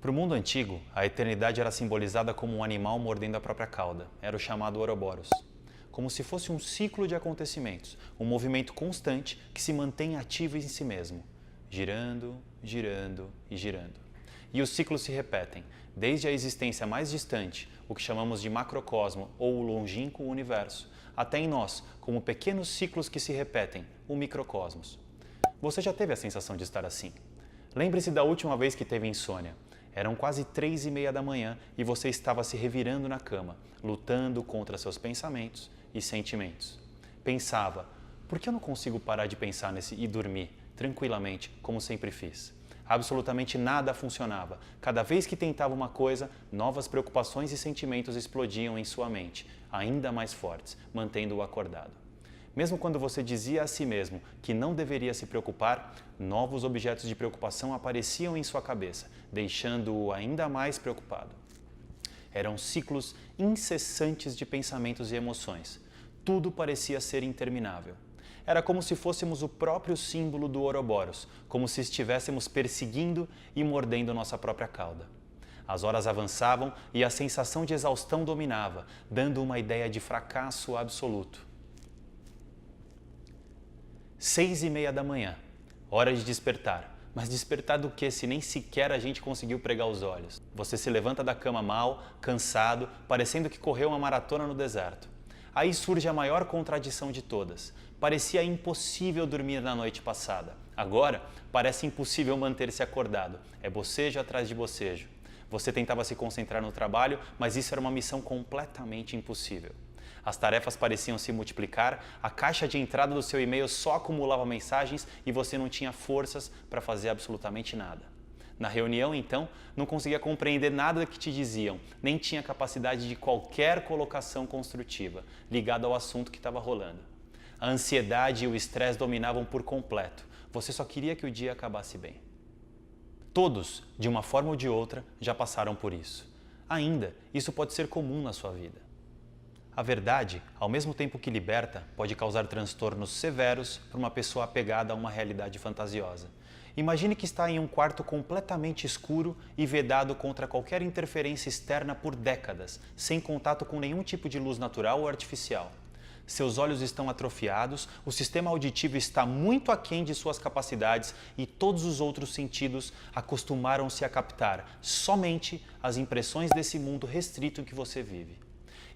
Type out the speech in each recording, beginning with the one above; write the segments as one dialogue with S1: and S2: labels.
S1: Para o mundo antigo, a eternidade era simbolizada como um animal mordendo a própria cauda. Era o chamado Ouroboros. Como se fosse um ciclo de acontecimentos, um movimento constante que se mantém ativo em si mesmo, girando, girando e girando. E os ciclos se repetem, desde a existência mais distante, o que chamamos de macrocosmo ou o longínquo universo, até em nós, como pequenos ciclos que se repetem, o microcosmos. Você já teve a sensação de estar assim? Lembre-se da última vez que teve insônia. Eram quase 3:30 da manhã e você estava se revirando na cama, lutando contra seus pensamentos e sentimentos. Pensava, por que eu não consigo parar de pensar e dormir tranquilamente, como sempre fiz? Absolutamente nada funcionava. Cada vez que tentava uma coisa, novas preocupações e sentimentos explodiam em sua mente, ainda mais fortes, mantendo-o acordado. Mesmo quando você dizia a si mesmo que não deveria se preocupar, novos objetos de preocupação apareciam em sua cabeça, deixando-o ainda mais preocupado. Eram ciclos incessantes de pensamentos e emoções. Tudo parecia ser interminável. Era como se fôssemos o próprio símbolo do Ouroboros, como se estivéssemos perseguindo e mordendo nossa própria cauda. As horas avançavam e a sensação de exaustão dominava, dando uma ideia de fracasso absoluto. 6:30 da manhã, hora de despertar. Mas despertar do que se nem sequer a gente conseguiu pregar os olhos? Você se levanta da cama mal, cansado, parecendo que correu uma maratona no deserto. Aí surge a maior contradição de todas. Parecia impossível dormir na noite passada. Agora, parece impossível manter-se acordado. É bocejo atrás de bocejo. Você tentava se concentrar no trabalho, mas isso era uma missão completamente impossível. As tarefas pareciam se multiplicar, a caixa de entrada do seu e-mail só acumulava mensagens e você não tinha forças para fazer absolutamente nada. Na reunião, então, não conseguia compreender nada do que te diziam, nem tinha capacidade de qualquer colocação construtiva ligada ao assunto que estava rolando. A ansiedade e o estresse dominavam por completo. Você só queria que o dia acabasse bem. Todos, de uma forma ou de outra, já passaram por isso. Ainda, isso pode ser comum na sua vida. A verdade, ao mesmo tempo que liberta, pode causar transtornos severos para uma pessoa apegada a uma realidade fantasiosa. Imagine que está em um quarto completamente escuro e vedado contra qualquer interferência externa por décadas, sem contato com nenhum tipo de luz natural ou artificial. Seus olhos estão atrofiados, o sistema auditivo está muito aquém de suas capacidades e todos os outros sentidos acostumaram-se a captar somente as impressões desse mundo restrito em que você vive.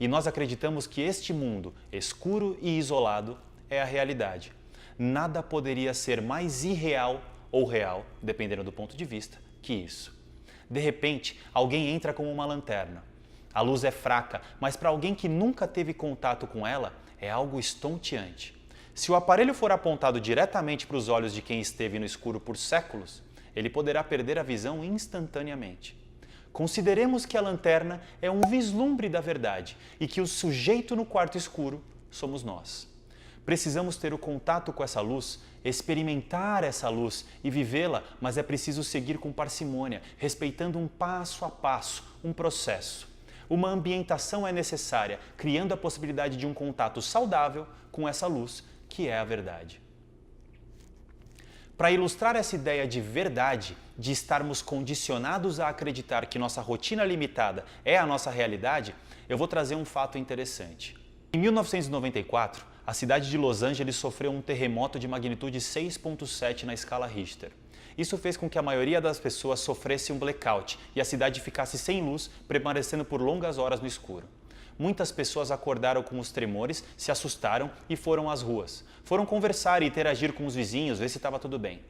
S1: E nós acreditamos que este mundo, escuro e isolado, é a realidade. Nada poderia ser mais irreal ou real, dependendo do ponto de vista, que isso. De repente, alguém entra com uma lanterna. A luz é fraca, mas para alguém que nunca teve contato com ela, é algo estonteante. Se o aparelho for apontado diretamente para os olhos de quem esteve no escuro por séculos, ele poderá perder a visão instantaneamente. Consideremos que a lanterna é um vislumbre da verdade e que o sujeito no quarto escuro somos nós. Precisamos ter o contato com essa luz, experimentar essa luz e vivê-la, mas é preciso seguir com parcimônia, respeitando um passo a passo, um processo. Uma ambientação é necessária, criando a possibilidade de um contato saudável com essa luz, que é a verdade. Para ilustrar essa ideia de verdade, de estarmos condicionados a acreditar que nossa rotina limitada é a nossa realidade, eu vou trazer um fato interessante. Em 1994, a cidade de Los Angeles sofreu um terremoto de magnitude 6,7 na escala Richter. Isso fez com que a maioria das pessoas sofresse um blackout e a cidade ficasse sem luz, permanecendo por longas horas no escuro. Muitas pessoas acordaram com os tremores, se assustaram e foram às ruas. Foram conversar e interagir com os vizinhos, ver se estava tudo bem.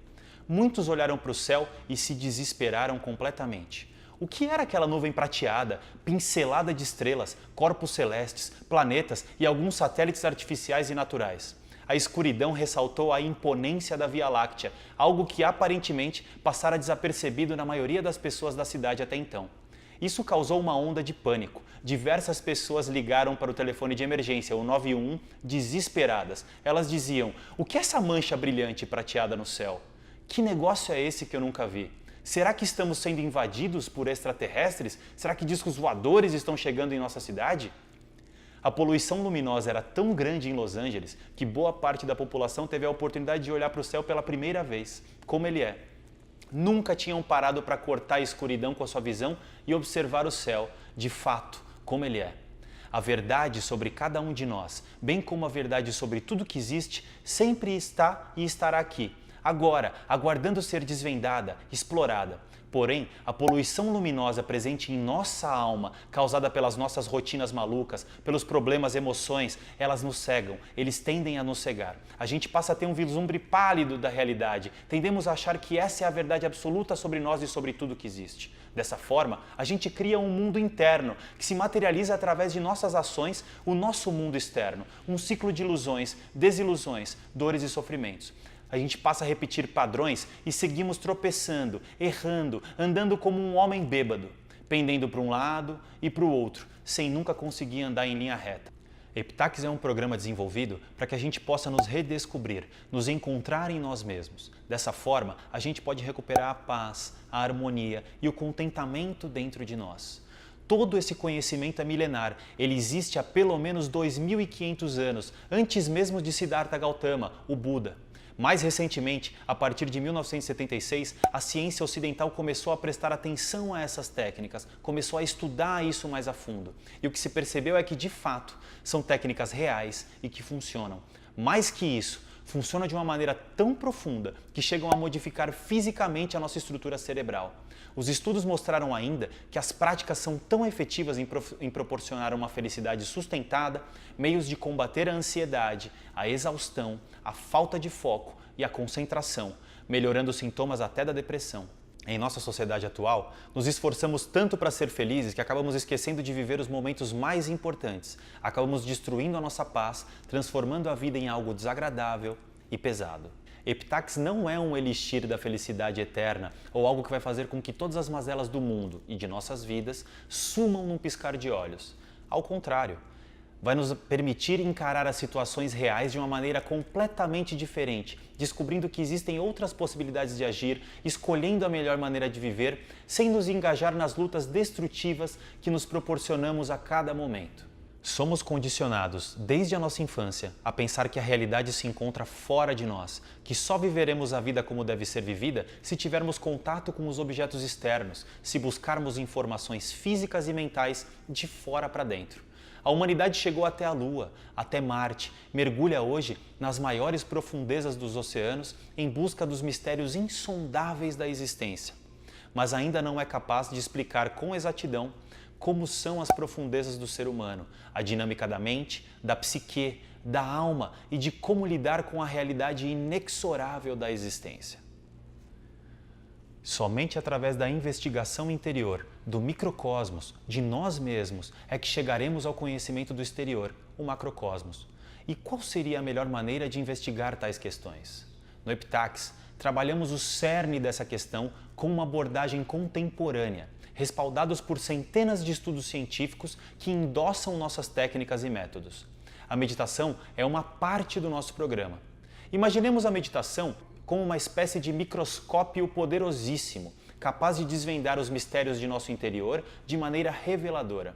S1: Muitos olharam para o céu e se desesperaram completamente. O que era aquela nuvem prateada, pincelada de estrelas, corpos celestes, planetas e alguns satélites artificiais e naturais? A escuridão ressaltou a imponência da Via Láctea, algo que aparentemente passara desapercebido na maioria das pessoas da cidade até então. Isso causou uma onda de pânico. Diversas pessoas ligaram para o telefone de emergência, o 911, desesperadas. Elas diziam, o que é essa mancha brilhante prateada no céu? Que negócio é esse que eu nunca vi? Será que estamos sendo invadidos por extraterrestres? Será que discos voadores estão chegando em nossa cidade? A poluição luminosa era tão grande em Los Angeles que boa parte da população teve a oportunidade de olhar para o céu pela primeira vez, como ele é. Nunca tinham parado para cortar a escuridão com a sua visão e observar o céu, de fato, como ele é. A verdade sobre cada um de nós, bem como a verdade sobre tudo que existe, sempre está e estará aqui, agora, aguardando ser desvendada, explorada. Porém, a poluição luminosa presente em nossa alma, causada pelas nossas rotinas malucas, pelos problemas, emoções, elas nos cegam, eles tendem a nos cegar. A gente passa a ter um vislumbre pálido da realidade, tendemos a achar que essa é a verdade absoluta sobre nós e sobre tudo que existe. Dessa forma, a gente cria um mundo interno que se materializa através de nossas ações, o nosso mundo externo, um ciclo de ilusões, desilusões, dores e sofrimentos. A gente passa a repetir padrões e seguimos tropeçando, errando, andando como um homem bêbado, pendendo para um lado e para o outro, sem nunca conseguir andar em linha reta. Epitaxis é um programa desenvolvido para que a gente possa nos redescobrir, nos encontrar em nós mesmos. Dessa forma, a gente pode recuperar a paz, a harmonia e o contentamento dentro de nós. Todo esse conhecimento é milenar, ele existe há pelo menos 2.500 anos, antes mesmo de Siddhartha Gautama, o Buda. Mais recentemente, a partir de 1976, a ciência ocidental começou a prestar atenção a essas técnicas, começou a estudar isso mais a fundo. E o que se percebeu é que, de fato, são técnicas reais e que funcionam. Mais que isso, funciona de uma maneira tão profunda que chegam a modificar fisicamente a nossa estrutura cerebral. Os estudos mostraram ainda que as práticas são tão efetivas em proporcionar uma felicidade sustentada, meios de combater a ansiedade, a exaustão, a falta de foco e a concentração, melhorando os sintomas até da depressão. Em nossa sociedade atual, nos esforçamos tanto para ser felizes que acabamos esquecendo de viver os momentos mais importantes. Acabamos destruindo a nossa paz, transformando a vida em algo desagradável e pesado. Epitaxis não é um elixir da felicidade eterna ou algo que vai fazer com que todas as mazelas do mundo e de nossas vidas sumam num piscar de olhos. Ao contrário, vai nos permitir encarar as situações reais de uma maneira completamente diferente, descobrindo que existem outras possibilidades de agir, escolhendo a melhor maneira de viver, sem nos engajar nas lutas destrutivas que nos proporcionamos a cada momento. Somos condicionados, desde a nossa infância, a pensar que a realidade se encontra fora de nós, que só viveremos a vida como deve ser vivida se tivermos contato com os objetos externos, se buscarmos informações físicas e mentais de fora para dentro. A humanidade chegou até a Lua, até Marte, mergulha hoje nas maiores profundezas dos oceanos em busca dos mistérios insondáveis da existência. Mas ainda não é capaz de explicar com exatidão como são as profundezas do ser humano, a dinâmica da mente, da psique, da alma e de como lidar com a realidade inexorável da existência. Somente através da investigação interior, do microcosmos, de nós mesmos, é que chegaremos ao conhecimento do exterior, o macrocosmos. E qual seria a melhor maneira de investigar tais questões? No Epitaxis, trabalhamos o cerne dessa questão com uma abordagem contemporânea, respaldados por centenas de estudos científicos que endossam nossas técnicas e métodos. A meditação é uma parte do nosso programa. Imaginemos a meditação como uma espécie de microscópio poderosíssimo, capaz de desvendar os mistérios de nosso interior de maneira reveladora.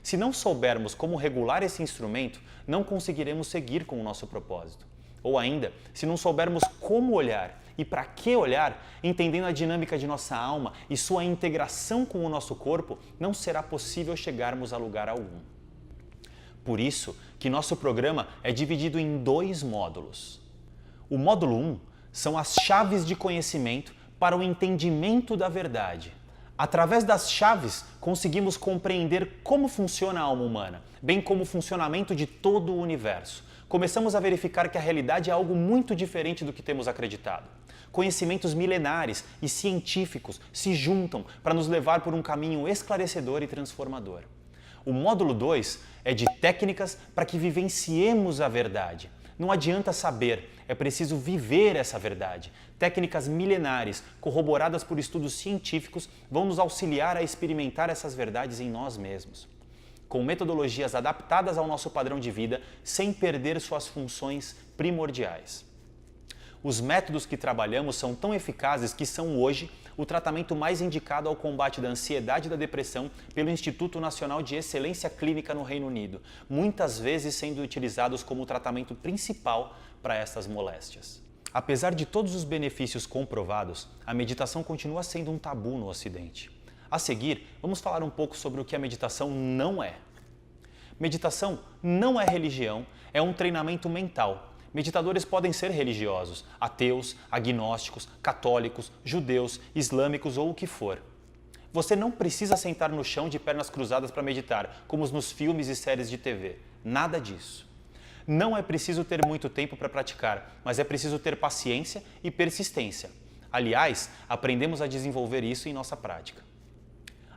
S1: Se não soubermos como regular esse instrumento, não conseguiremos seguir com o nosso propósito. Ou ainda, se não soubermos como olhar e para que olhar, entendendo a dinâmica de nossa alma e sua integração com o nosso corpo, não será possível chegarmos a lugar algum. Por isso que nosso programa é dividido em 2 módulos. O módulo 1 são as chaves de conhecimento para o entendimento da verdade. Através das chaves, conseguimos compreender como funciona a alma humana, bem como o funcionamento de todo o universo. Começamos a verificar que a realidade é algo muito diferente do que temos acreditado. Conhecimentos milenares e científicos se juntam para nos levar por um caminho esclarecedor e transformador. O módulo 2 é de técnicas para que vivenciemos a verdade. Não adianta saber, é preciso viver essa verdade. Técnicas milenares, corroboradas por estudos científicos, vão nos auxiliar a experimentar essas verdades em nós mesmos, com metodologias adaptadas ao nosso padrão de vida, sem perder suas funções primordiais. Os métodos que trabalhamos são tão eficazes que são hoje o tratamento mais indicado ao combate da ansiedade e da depressão pelo Instituto Nacional de Excelência Clínica no Reino Unido, muitas vezes sendo utilizados como tratamento principal para estas moléstias. Apesar de todos os benefícios comprovados, a meditação continua sendo um tabu no Ocidente. A seguir, vamos falar um pouco sobre o que a meditação não é. Meditação não é religião, é um treinamento mental. Meditadores podem ser religiosos, ateus, agnósticos, católicos, judeus, islâmicos ou o que for. Você não precisa sentar no chão de pernas cruzadas para meditar, como nos filmes e séries de TV. Nada disso. Não é preciso ter muito tempo para praticar, mas é preciso ter paciência e persistência. Aliás, aprendemos a desenvolver isso em nossa prática.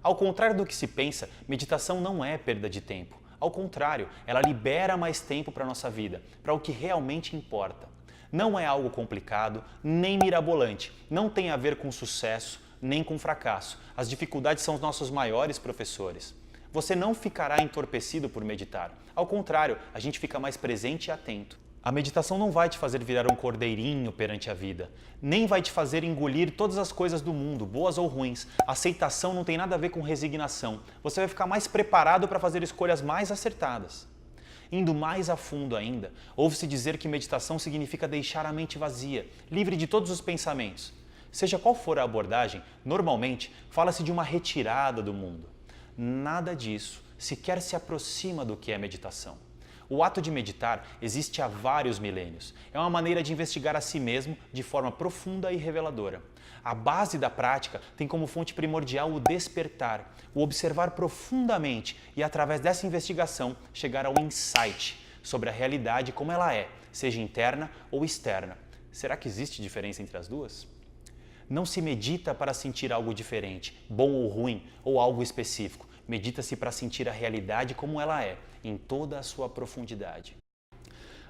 S1: Ao contrário do que se pensa, meditação não é perda de tempo. Ao contrário, ela libera mais tempo para a nossa vida, para o que realmente importa. Não é algo complicado, nem mirabolante, não tem a ver com sucesso, nem com fracasso. As dificuldades são os nossos maiores professores. Você não ficará entorpecido por meditar. Ao contrário, a gente fica mais presente e atento. A meditação não vai te fazer virar um cordeirinho perante a vida, nem vai te fazer engolir todas as coisas do mundo, boas ou ruins. Aceitação não tem nada a ver com resignação. Você vai ficar mais preparado para fazer escolhas mais acertadas. Indo mais a fundo ainda, ouve-se dizer que meditação significa deixar a mente vazia, livre de todos os pensamentos. Seja qual for a abordagem, normalmente fala-se de uma retirada do mundo. Nada disso sequer se aproxima do que é meditação. O ato de meditar existe há vários milênios. É uma maneira de investigar a si mesmo de forma profunda e reveladora. A base da prática tem como fonte primordial o despertar, o observar profundamente e, através dessa investigação, chegar ao insight sobre a realidade como ela é, seja interna ou externa. Será que existe diferença entre as duas? Não se medita para sentir algo diferente, bom ou ruim, ou algo específico. Medita-se para sentir a realidade como ela é, em toda a sua profundidade.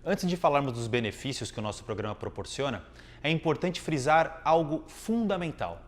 S1: Antes de falarmos dos benefícios que o nosso programa proporciona, é importante frisar algo fundamental.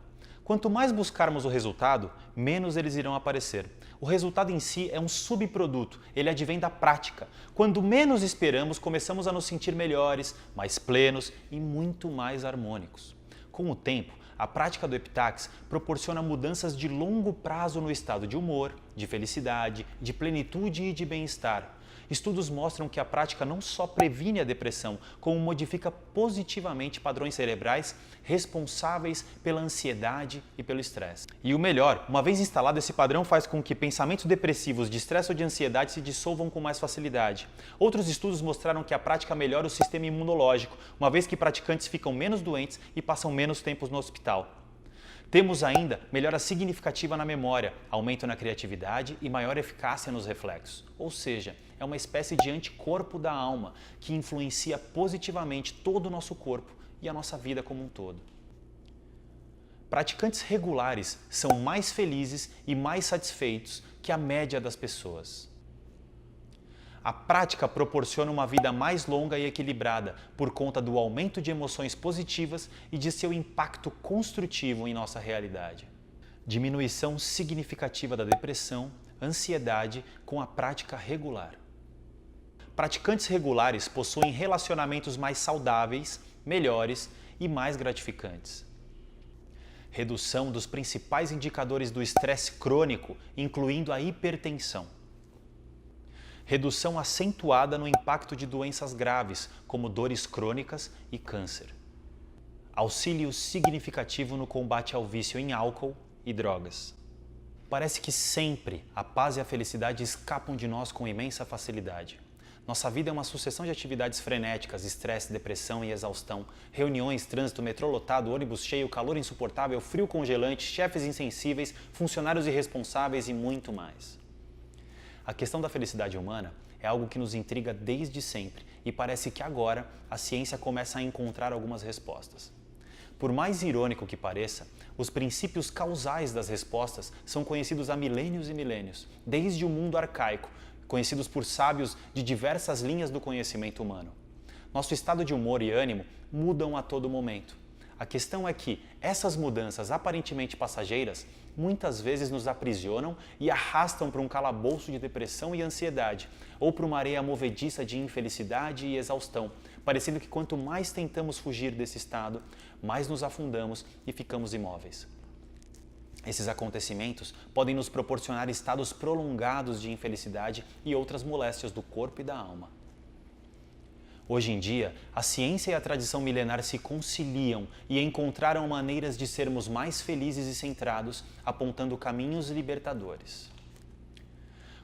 S1: Quanto mais buscarmos o resultado, menos eles irão aparecer. O resultado em si é um subproduto, ele advém da prática. Quando menos esperamos, começamos a nos sentir melhores, mais plenos e muito mais harmônicos. Com o tempo, a prática do Epitaxy proporciona mudanças de longo prazo no estado de humor, de felicidade, de plenitude e de bem-estar. Estudos mostram que a prática não só previne a depressão, como modifica positivamente padrões cerebrais responsáveis pela ansiedade e pelo estresse. E o melhor, uma vez instalado, esse padrão faz com que pensamentos depressivos, de estresse ou de ansiedade se dissolvam com mais facilidade. Outros estudos mostraram que a prática melhora o sistema imunológico, uma vez que praticantes ficam menos doentes e passam menos tempo no hospital. Temos ainda melhora significativa na memória, aumento na criatividade e maior eficácia nos reflexos. Ou seja, é uma espécie de anticorpo da alma que influencia positivamente todo o nosso corpo e a nossa vida como um todo. Praticantes regulares são mais felizes e mais satisfeitos que a média das pessoas. A prática proporciona uma vida mais longa e equilibrada por conta do aumento de emoções positivas e de seu impacto construtivo em nossa realidade. Diminuição significativa da depressão, ansiedade com a prática regular. Praticantes regulares possuem relacionamentos mais saudáveis, melhores e mais gratificantes. Redução dos principais indicadores do estresse crônico, incluindo a hipertensão. Redução acentuada no impacto de doenças graves, como dores crônicas e câncer. Auxílio significativo no combate ao vício em álcool e drogas. Parece que sempre a paz e a felicidade escapam de nós com imensa facilidade. Nossa vida é uma sucessão de atividades frenéticas, estresse, depressão e exaustão, reuniões, trânsito, metrô lotado, ônibus cheio, calor insuportável, frio congelante, chefes insensíveis, funcionários irresponsáveis e muito mais. A questão da felicidade humana é algo que nos intriga desde sempre e parece que agora a ciência começa a encontrar algumas respostas. Por mais irônico que pareça, os princípios causais das respostas são conhecidos há milênios e milênios, desde o mundo arcaico, conhecidos por sábios de diversas linhas do conhecimento humano. Nosso estado de humor e ânimo mudam a todo momento. A questão é que essas mudanças aparentemente passageiras muitas vezes nos aprisionam e arrastam para um calabouço de depressão e ansiedade, ou para uma areia movediça de infelicidade e exaustão, parecendo que quanto mais tentamos fugir desse estado, mais nos afundamos e ficamos imóveis. Esses acontecimentos podem nos proporcionar estados prolongados de infelicidade e outras moléstias do corpo e da alma. Hoje em dia, a ciência e a tradição milenar se conciliam e encontraram maneiras de sermos mais felizes e centrados, apontando caminhos libertadores.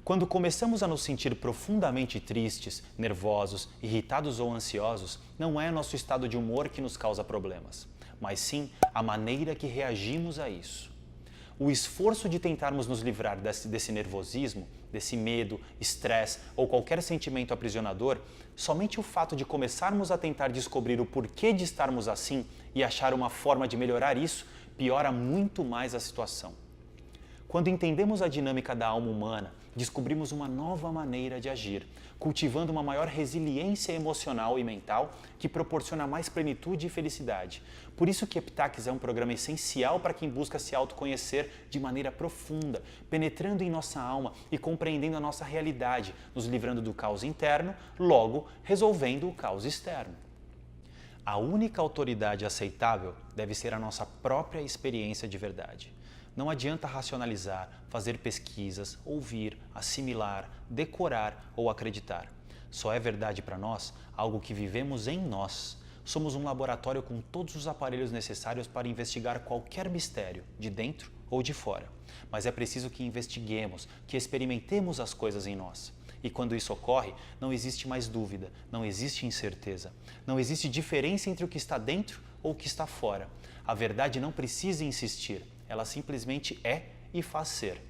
S1: Quando começamos a nos sentir profundamente tristes, nervosos, irritados ou ansiosos, não é nosso estado de humor que nos causa problemas, mas sim a maneira que reagimos a isso. O esforço de tentarmos nos livrar desse nervosismo, desse medo, estresse ou qualquer sentimento aprisionador, somente o fato de começarmos a tentar descobrir o porquê de estarmos assim e achar uma forma de melhorar isso, piora muito mais a situação. Quando entendemos a dinâmica da alma humana, descobrimos uma nova maneira de agir, cultivando uma maior resiliência emocional e mental que proporciona mais plenitude e felicidade. Por isso que Heptaques é um programa essencial para quem busca se autoconhecer de maneira profunda, penetrando em nossa alma e compreendendo a nossa realidade, nos livrando do caos interno, logo resolvendo o caos externo. A única autoridade aceitável deve ser a nossa própria experiência de verdade. Não adianta racionalizar, fazer pesquisas, ouvir, assimilar, decorar ou acreditar. Só é verdade para nós algo que vivemos em nós. Somos um laboratório com todos os aparelhos necessários para investigar qualquer mistério, de dentro ou de fora. Mas é preciso que investiguemos, que experimentemos as coisas em nós. E quando isso ocorre, não existe mais dúvida, não existe incerteza, não existe diferença entre o que está dentro ou o que está fora. A verdade não precisa insistir. Ela simplesmente é e faz ser.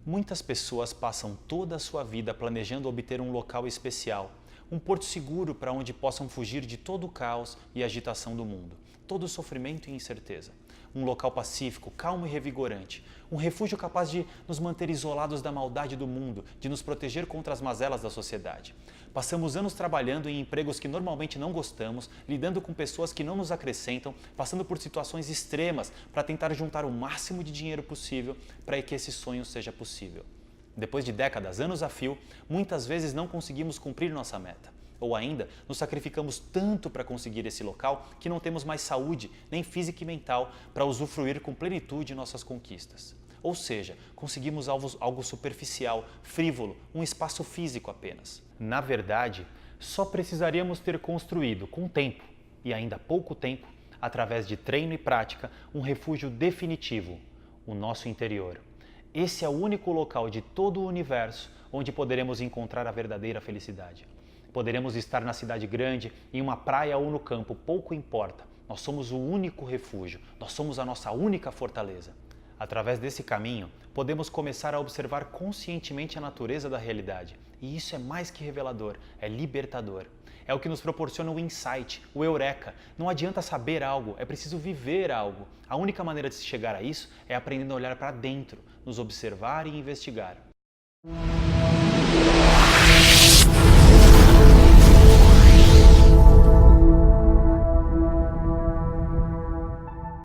S1: Muitas pessoas passam toda a sua vida planejando obter um local especial, um porto seguro para onde possam fugir de todo o caos e agitação do mundo, todo o sofrimento e incerteza. Um local pacífico, calmo e revigorante, um refúgio capaz de nos manter isolados da maldade do mundo, de nos proteger contra as mazelas da sociedade. Passamos anos trabalhando em empregos que normalmente não gostamos, lidando com pessoas que não nos acrescentam, passando por situações extremas para tentar juntar o máximo de dinheiro possível para que esse sonho seja possível. Depois de décadas, anos a fio, muitas vezes não conseguimos cumprir nossa meta. Ou ainda, nos sacrificamos tanto para conseguir esse local que não temos mais saúde, nem física e mental, para usufruir com plenitude nossas conquistas. Ou seja, conseguimos algo superficial, frívolo, um espaço físico apenas. Na verdade, só precisaríamos ter construído com tempo, e ainda pouco tempo, através de treino e prática, um refúgio definitivo, o nosso interior. Esse é o único local de todo o universo onde poderemos encontrar a verdadeira felicidade. Poderemos estar na cidade grande, em uma praia ou no campo, pouco importa. Nós somos o único refúgio, nós somos a nossa única fortaleza. Através desse caminho, podemos começar a observar conscientemente a natureza da realidade. E isso é mais que revelador, é libertador. É o que nos proporciona o insight, o eureka. Não adianta saber algo, é preciso viver algo. A única maneira de se chegar a isso é aprendendo a olhar para dentro, nos observar e investigar.